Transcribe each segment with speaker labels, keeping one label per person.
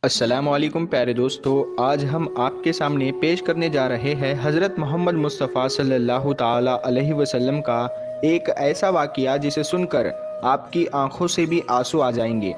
Speaker 1: अस्सलामुअलैकुम प्यारे दोस्तों, आज हम आपके सामने पेश करने जा रहे हैं हज़रत मोहम्मद मुस्तफ़ा सल्लल्लाहु ताला अलैहि वसल्लम का एक ऐसा वाक़या जिसे सुनकर आपकी आंखों से भी आंसू आ जाएंगे।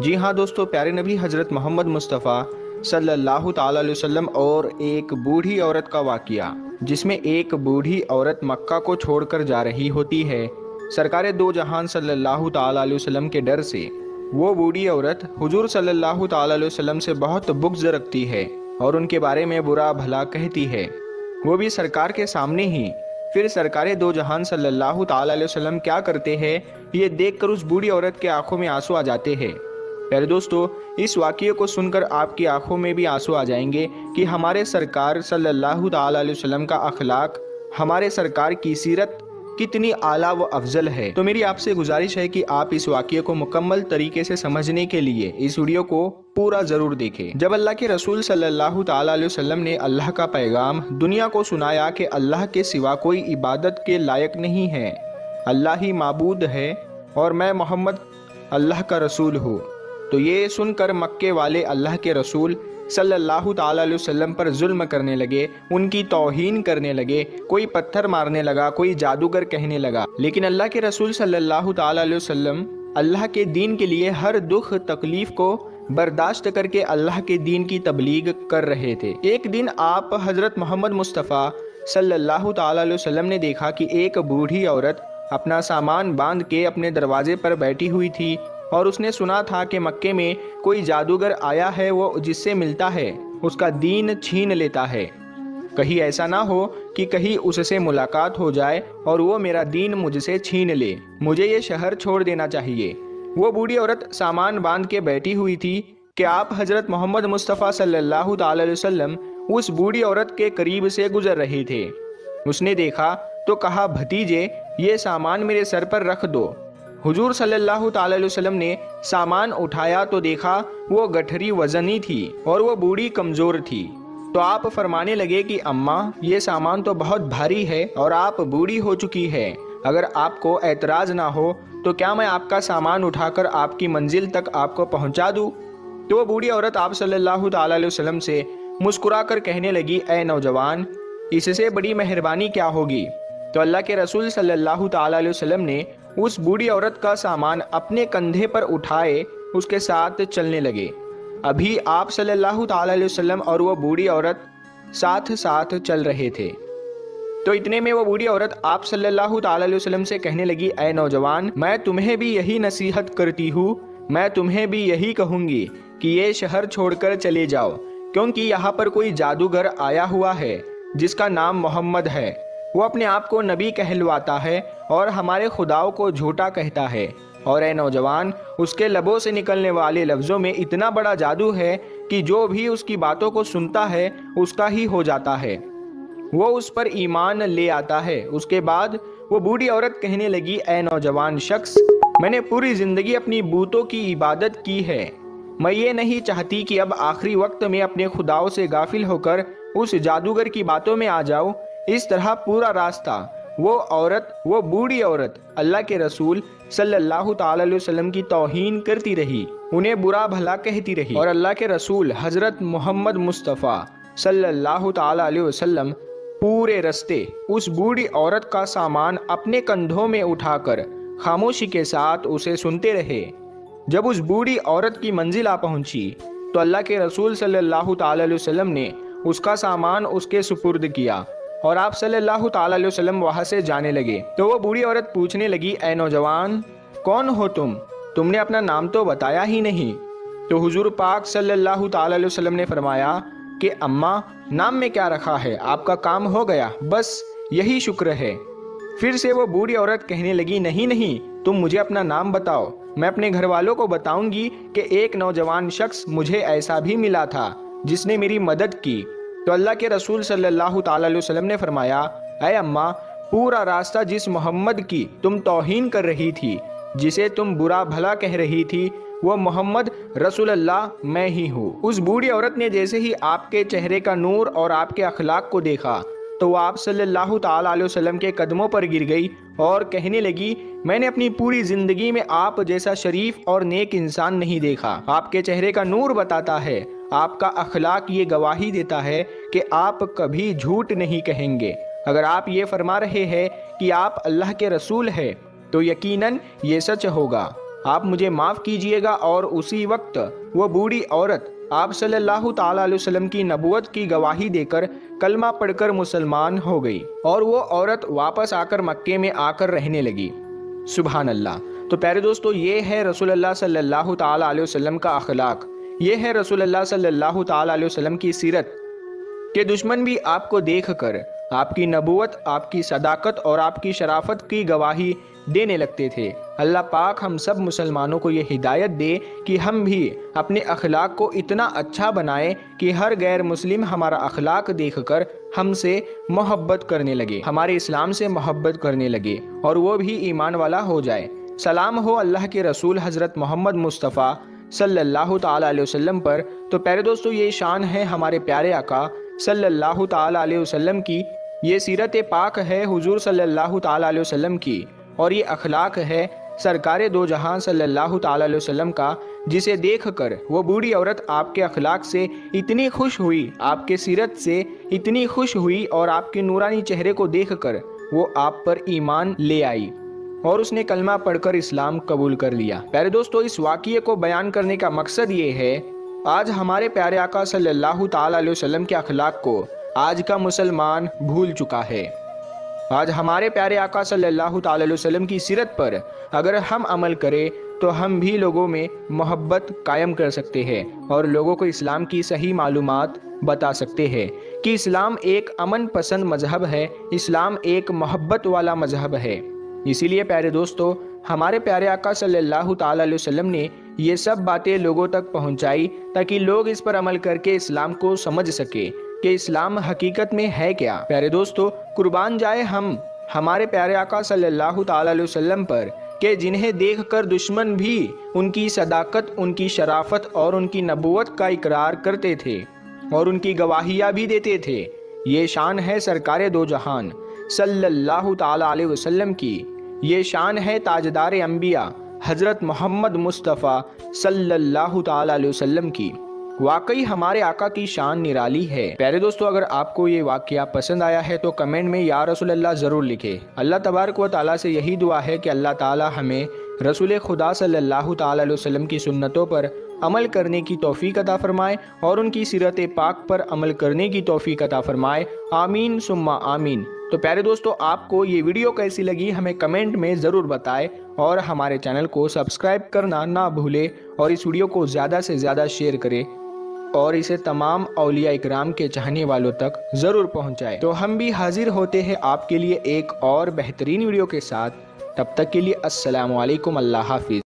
Speaker 1: जी हाँ दोस्तों, प्यारे नबी हज़रत मोहम्मद मुस्तफ़ा सल्लल्लाहु ताला अलैहि वसल्लम और एक बूढ़ी औरत का वाक़या, जिसमें एक बूढ़ी औरत मक्का को छोड़कर जा रही होती है सरकारे दो जहान सल्लल्लाहु ताला अलैहि वसल्लम के डर से। वो बूढ़ी औरत हुजूर सल्लल्लाहु ताला अलैहि वसल्लम से बहुत बुग़्ज़ रखती है और उनके बारे में बुरा भला कहती है, वो भी सरकार के सामने ही। फिर सरकारे दो जहान सल्लल्लाहु ताला अलैहि वसल्लम क्या करते हैं, ये देखकर उस बूढ़ी औरत के आंखों में आंसू आ जाते हैं। प्यारे दोस्तों, इस वाक़ये को सुनकर आपकी आंखों में भी आंसू आ जाएंगे कि हमारे सरकार सल्लल्लाहु ताला अलैहि वसल्लम का अखलाक, हमारे सरकार की सीरत कितनी आला व अफजल है। तो मेरी आपसे गुजारिश है कि आप इस वाक़ये को मुकम्मल तरीके से समझने के लिए इस वीडियो को पूरा ज़रूर देखें। जब अल्लाह के रसूल सल्लल्लाहु ताला अलैहि वसल्लम ने अल्लाह का पैगाम दुनिया को सुनाया कि अल्लाह के सिवा कोई इबादत के लायक नहीं है, अल्लाह ही माबूद है और मैं मोहम्मद अल्लाह का रसूल हूँ, तो ये सुनकर मक्के वाले अल्लाह के रसूल सल्लल्लाहु ताला अलैहि वसल्लम पर जुल्म करने लगे, उनकी तौहीन करने लगे। कोई पत्थर मारने लगा, कोई जादूगर कहने लगा। लेकिन अल्लाह के रसूल सल्लल्लाहु ताला अलैहि वसल्लम अल्लाह के दीन के लिए हर दुख तकलीफ को बर्दाश्त करके अल्लाह के दीन की तबलीग कर रहे थे। एक दिन आप हज़रत मोहम्मद मुस्तफ़ा सल्लल्लाहु ताला अलैहि वसल्लम ने देखा कि एक बूढ़ी औरत अपना सामान बांध के अपने दरवाजे पर बैठी हुई थी और उसने सुना था कि मक्के में कोई जादूगर आया है, वो जिससे मिलता है उसका दीन छीन लेता है। कहीं ऐसा ना हो कि कहीं उससे मुलाकात हो जाए और वो मेरा दीन मुझसे छीन ले, मुझे ये शहर छोड़ देना चाहिए। वो बूढ़ी औरत सामान बांध के बैठी हुई थी कि आप हज़रत मोहम्मद मुस्तफ़ा सल्लल्लाहु ताला अलैहि वसल्लम उस बूढ़ी औरत के करीब से गुजर रहे थे। उसने देखा तो कहा, भतीजे ये सामान मेरे सर पर रख दो। हुजूर सल्लल्लाहु ताला अलैहि वसल्लम ने सामान उठाया तो देखा वो गठरी वजनी थी और वो बूढ़ी कमज़ोर थी। तो आप फरमाने लगे कि अम्मा, ये सामान तो बहुत भारी है और आप बूढ़ी हो चुकी है, अगर आपको एतराज़ ना हो तो क्या मैं आपका सामान उठाकर आपकी मंजिल तक आपको पहुंचा दूं? तो वो बूढ़ी औरत आप सल्लल्लाहु ताला अलैहि वसल्लम से मुस्कुराकर कहने लगी, ए नौजवान, इससे बड़ी मेहरबानी क्या होगी? तो अल्लाह के रसूल सल्लल्लाहु ताला अलैहि वसल्लम ने उस बूढ़ी औरत का सामान अपने कंधे पर उठाए उसके साथ चलने लगे। अभी आप सल्लल्लाहु ताला अलैहि वसल्लम और वो बूढ़ी औरत साथ साथ चल रहे थे। तो इतने में वो बूढ़ी औरत आप सल्लल्लाहु ताला अलैहि वसल्लम से कहने लगी, ऐ नौजवान, मैं तुम्हें भी यही नसीहत करती हूँ, मैं तुम्हें भी यही कहूँगी कि ये शहर छोड़कर चले जाओ, क्योंकि यहाँ पर कोई जादूगर आया हुआ है जिसका नाम मोहम्मद है। वो अपने आप को नबी कहलवाता है और हमारे खुदाओं को झूठा कहता है। और ए नौजवान, उसके लबों से निकलने वाले लफ्ज़ों में इतना बड़ा जादू है कि जो भी उसकी बातों को सुनता है उसका ही हो जाता है, वो उस पर ईमान ले आता है। उसके बाद वो बूढ़ी औरत कहने लगी, ए नौजवान शख्स, मैंने पूरी ज़िंदगी अपनी बूतों की इबादत की है, मैं ये नहीं चाहती कि अब आखिरी वक्त में अपने खुदाओं से गाफिल होकर उस जादूगर की बातों में आ जाऊँ। इस तरह पूरा रास्ता वो बूढ़ी औरत अल्लाह के रसूल सल्लल्लाहु ताला अलैहि वसल्लम की तौहीन करती रही, उन्हें बुरा भला कहती रही। और अल्लाह के रसूल हज़रत मोहम्मद मुस्तफ़ा सल्लल्लाहु ताला अलैहि वसल्लम पूरे रास्ते उस बूढ़ी औरत का सामान अपने कंधों में उठाकर खामोशी के साथ उसे सुनते रहे। जब उस बूढ़ी औरत की मंजिल आ पहुंची तो अल्लाह के रसूल सल्लल्लाहु ताला अलैहि वसल्लम ने उसका सामान उसके सुपुर्द किया और आप सल्लल्लाहु ताला अलैहि वसल्लम वहाँ से जाने लगे। तो वो बूढ़ी औरत पूछने लगी, ए नौजवान, कौन हो तुम? तुमने अपना नाम तो बताया ही नहीं। तो हुजूर पाक सल्लल्लाहु ताला अलैहि वसल्लम ने फरमाया कि अम्मा, नाम में क्या रखा है, आपका काम हो गया, बस यही शुक्र है। फिर से वो बूढ़ी औरत कहने लगी, नहीं नहीं, तुम मुझे अपना नाम बताओ, मैं अपने घर वालों को बताऊंगी कि एक नौजवान शख्स मुझे ऐसा भी मिला था जिसने मेरी मदद की। तो अल्लाह के रसूल सल्लल्लाहु ताला अलैहि वसल्लम ने फरमाया, ऐ अम्मा, पूरा रास्ता जिस मोहम्मद की तुम तौहीन कर रही थी, जिसे तुम बुरा भला कह रही थी, वो मोहम्मद रसूलुल्लाह मैं ही हूँ। उस बूढ़ी औरत ने जैसे ही आपके चेहरे का नूर और आपके अखलाक को देखा तो वो आप सल्लल्लाहु ताला अलैहि वसल्लम के कदमों पर गिर गई और कहने लगी, मैंने अपनी पूरी जिंदगी में आप जैसा शरीफ और नेक इंसान नहीं देखा। आपके चेहरे का नूर बताता है, आपका अखलाक ये गवाही देता है कि आप कभी झूठ नहीं कहेंगे। अगर आप ये फरमा रहे हैं कि आप अल्लाह के रसूल हैं तो यकीनन ये सच होगा। आप मुझे माफ़ कीजिएगा। और उसी वक्त वो बूढ़ी औरत आप सल्लल्लाहु ताला अलैहि वसल्लम की नबूवत की गवाही देकर कलमा पढ़कर मुसलमान हो गई और वो औरत वापस आकर मक्के में आकर रहने लगी। सुभान अल्लाह। तो प्यारे दोस्तों, ये है रसूलुल्लाह सल्लल्लाहु ताला अलैहि वसल्लम का अखलाक, ये है रसूलुल्लाह सल्लल्लाहु ताला अलैहि वसल्लम की सीरत के दुश्मन भी आपको देखकर आपकी नबूवत, आपकी सदाकत और आपकी शराफत की गवाही देने लगते थे। अल्लाह पाक हम सब मुसलमानों को ये हिदायत दे कि हम भी अपने अखलाक को इतना अच्छा बनाएं कि हर गैर मुस्लिम हमारा अखलाक देखकर हमसे मोहब्बत करने लगे, हमारे इस्लाम से मोहब्बत करने लगे और वो भी ईमान वाला हो जाए। सलाम हो अल्लाह के रसूल हज़रत मोहम्मद मुस्तफ़ा सल्लल्लाहु ताला अलैहि वसल्लम पर। तो प्यारे दोस्तों, ये शान है हमारे प्यारे आका सल्लल्लाहु ताला अलैहि वसल्लम की, ये सीरत पाक है हुजूर सल्लल्लाहु ताला अलैहि वसल्लम की और ये अखलाक है सरकारे दो जहां सल्लल्लाहु ताला अलैहि वसल्लम का, जिसे देखकर वो बूढ़ी औरत आपके अखलाक से इतनी खुश हुई, आपके सीरत से इतनी खुश हुई और आपके नूरानी चेहरे को देखकर वो आप पर ईमान ले आई और उसने कलमा पढ़कर इस्लाम कबूल कर लिया। प्यारे दोस्तों, इस वाक़ये को बयान करने का मकसद ये है, आज हमारे प्यारे आका सल्लल्लाहु ताला अलैहि वसल्लम के अखलाक को आज का मुसलमान भूल चुका है। आज हमारे प्यारे आका सल्लल्लाहु ताला अलैहि वसल्लम की सीरत पर अगर हम अमल करें तो हम भी लोगों में मोहब्बत कायम कर सकते हैं और लोगों को इस्लाम की सही मालूमात बता सकते हैं कि इस्लाम एक अमन पसंद मजहब है, इस्लाम एक मोहब्बत वाला मजहब है। इसीलिए प्यारे दोस्तों, हमारे प्यारे आका सल्लल्लाहु ताला अलैहि वसल्लम ने ये सब बातें लोगों तक पहुंचाई ताकि लोग इस पर अमल करके इस्लाम को समझ सके कि इस्लाम हकीकत में है क्या। प्यारे दोस्तों, कुर्बान जाए हम हमारे प्यारे आका सल्लल्लाहु ताला अलैहि वसल्लम पर कि जिन्हें देखकर दुश्मन भी उनकी सदाकत, उनकी शराफत और उनकी नबूवत का इकरार करते थे और उनकी गवाहियाँ भी देते थे। ये शान है सरकारे दो जहान सल्लल्लाहु ताला अलैहि वसल्लम की, ये शान है ताजदार अंबिया हज़रत मोहम्मद मुस्तफ़ा सल्लल्लाहु ताला अलैहि वसल्लम की। वाकई हमारे आका की शान निराली है। प्यारे दोस्तों, अगर आपको ये वाकया पसंद आया है तो कमेंट में या रसूल अल्लाह ज़रूर लिखें। अल्लाह तबारक व ताला से यही दुआ है कि अल्लाह ताला हमें रसूल खुदा सल्लल्लाहु ताला अलैहि वसल्लम की सुन्नतों पर अमल करने की तौफीक अता फरमाए और उनकी सीरत पाक पर अमल करने की तौफीक अता फरमाए। आमीन सुम्मा आमीन। तो प्यारे दोस्तों, आपको ये वीडियो कैसी लगी हमें कमेंट में ज़रूर बताएं और हमारे चैनल को सब्सक्राइब करना ना भूलें और इस वीडियो को ज़्यादा से ज़्यादा शेयर करें और इसे तमाम औलिया इकराम के चाहने वालों तक ज़रूर पहुंचाएं। तो हम भी हाजिर होते हैं आपके लिए एक और बेहतरीन वीडियो के साथ। तब तक के लिए अस्सलामु अलैकुम, अल्लाह हाफिज़।